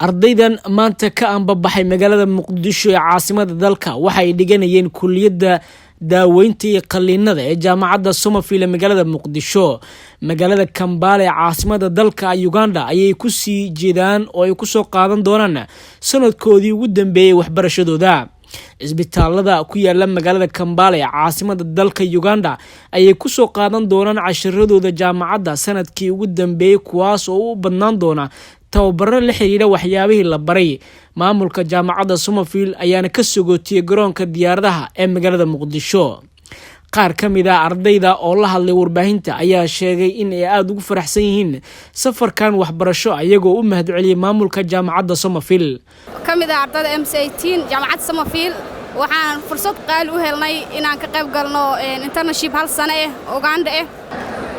ardaydan maanta ka anbabaxay magaalada Muqdisho ee caasimada dalka waxay dhiganayeen kulliyadda daaweynta iyo qaliinada ee jaamacadda Somafile magaalada Muqdisho. Magaalada Kampala ee caasimada dalka Uganda ayay ku sii jeedaan oo ay ku soo qaadan doonaan sanadkoodii ugu dambeeyay waxbarashadooda. isbitaalada ku yaala magaalada Kampala ee caasimada dalka Uganda ayay ku soo qaadan doonaan casharadooda jaamacadda sanadkii ugu dambeeyay kuwaas oo u badnaan doona tababarro la xiriira waxyaabihii la baray. maamulka jaamacadda Somafile ayaana ka sogootiyay garoonka diyaaradaha ee magaalada Muqdisho. qaar ka mid ah ardayda oo la hadlay warbaahinta ayaa sheegay in ay aad ugu faraxsan yihiin safarkan waxbarasho ayagoo u mahadceliyay maamulka jaamacadda Somafile. kamid ah ardayda MC18 jaamacadda Somafile waxaan fursad qaali u helnay inaan ka qayb galno internship hal sano Uganda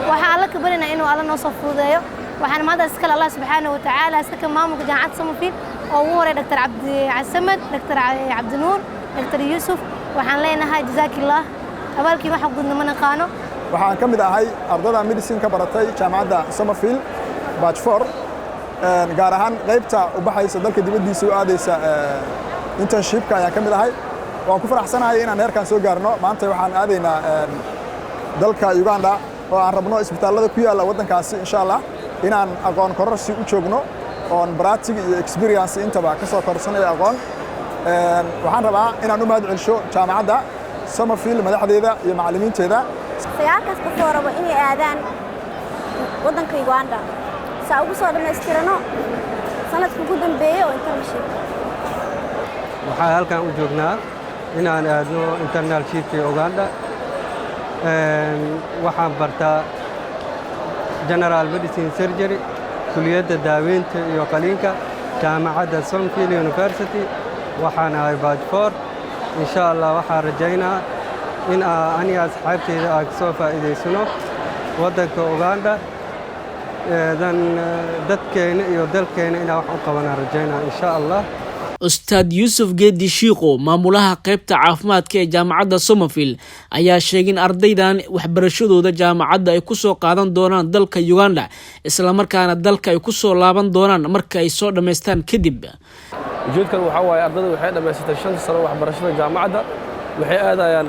waxaa la kabarina inuu alla noo soo fududeeyo waxaan maanta iska Allah subhanahu wa ta'ala iska maamulka jaamacadda Somafile oo uu waray Dr. Abdi Asamad Dr. Abdi Nuur Dr. Yusuf waxaan leenahay jazakallah abaalkii waxa gudna ma naqaano. waxaan ka mid ahay ardayda medicine ka baratay jaamacadda Somafile batch 4 gaar ahaan qaybta u baxaysa dalka dibadiisa u aadaysa internshipka ayaan ka mid ahay. waan ku faraxsanahay inaan heerkan soo gaarno maanta waxaan aadaynaa dalka Uganda oo aan rabno isbitaalada ku yaala wadankaasi insha Allah inaan aqoon kororsi u joogno oo practice iyo experience intaba ka soo korsanayo aqoon. waxaan rabaa inaan u mahadceliyo jaamacadda Somafile madaxdeeda iyo macallimiinteeda sayaalkaas ku soo rabo inay aadaan wadanka Uganda saa ugu soo dhameystirano sanadka ugu dambeeyay oo internship. waxaan halkan u joognaa inaan aadno internship Uganda. waxaan bartaa General Medicine Surgery kulliyadda daaweynta iyo qaliinka jaamacadda Somafile University. waxaan ahay batch 4 إن شاء الله waxaan rajaynaa in aniga asxaabteeda aan soo faa'iideysano wadanka Uganda dadkeena iyo dalkeena inaan wax u qabanaan rajaynaa إن شاء الله. Ustaad Yusuf Geedi Shiiqo maamulaha qaybta caafimaadka ee jaamacadda Somafile ayaa sheegay in ardaydan waxbarashadooda jaamacadda ay ku soo qaadan doonaan dalka Uganda isla markaana dalka ay ku soo laaban doonaan marka ay soo dhameystaan kadib. ujeedkan waxa waaye ardaydu waxay dhameysatay 5 sano waxbarashada jaamacadda waxay aadayaan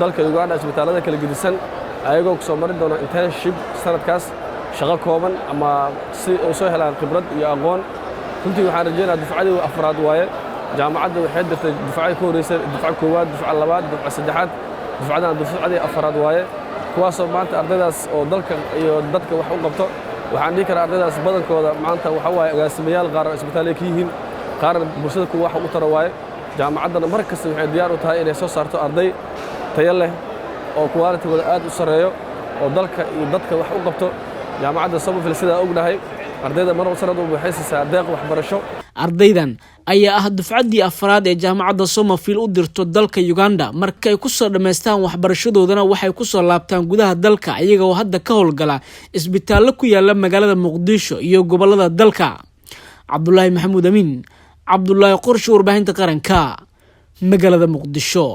dalka Uganda isbitaalada kala gedisan ayagoo ku soo marin doona internship sanadkaas shaqo kooban ama si ay soo helaan khibrad iyo aqoon. runtii waxaan rajaynayaa dufcadii afraad waaye jaamacadda waxay dirtay dufcadii ku horeysay dufcad koowaad dufcad labaad dufcad saddexaad dufcadan dufcadii afraad waaye kuwaasoo maanta ardaydaas oo dalka iyo dadka wax u qabto. waxaan dhihi karaa ardaydaas badankooda maanta waxa waaye agaasimayaal qaar isbitaalada ka yihiin qaar bulshada ku wax u tara waaye. jaamacaddana mar kasta waxay diyaar u tahay inay soo saarto arday tayo leh oo quality-gooda aad u sareeyo oo dalka iyo dadka wax u qabto. jaamacadda Somafile sidaa ognahay ardayda mar sanad walba waxay siisaa deeq waxbarasho. ardaydan ayaa ah dufcadii afraad ee jaamacadda Somafile u dirto dalka Uganda markay ku soo dhameystaan waxbarashadoodana waxay ku soo laabtaan gudaha dalka iyagoo hadda ka howlgala isbitaalada ku yaala magaalada Muqdisho iyo gobolada dalka. Cabdullaahi Maxamuud Amiin Cabdullaahi Qorshe warbaahinta qaranka magaalada Muqdisho.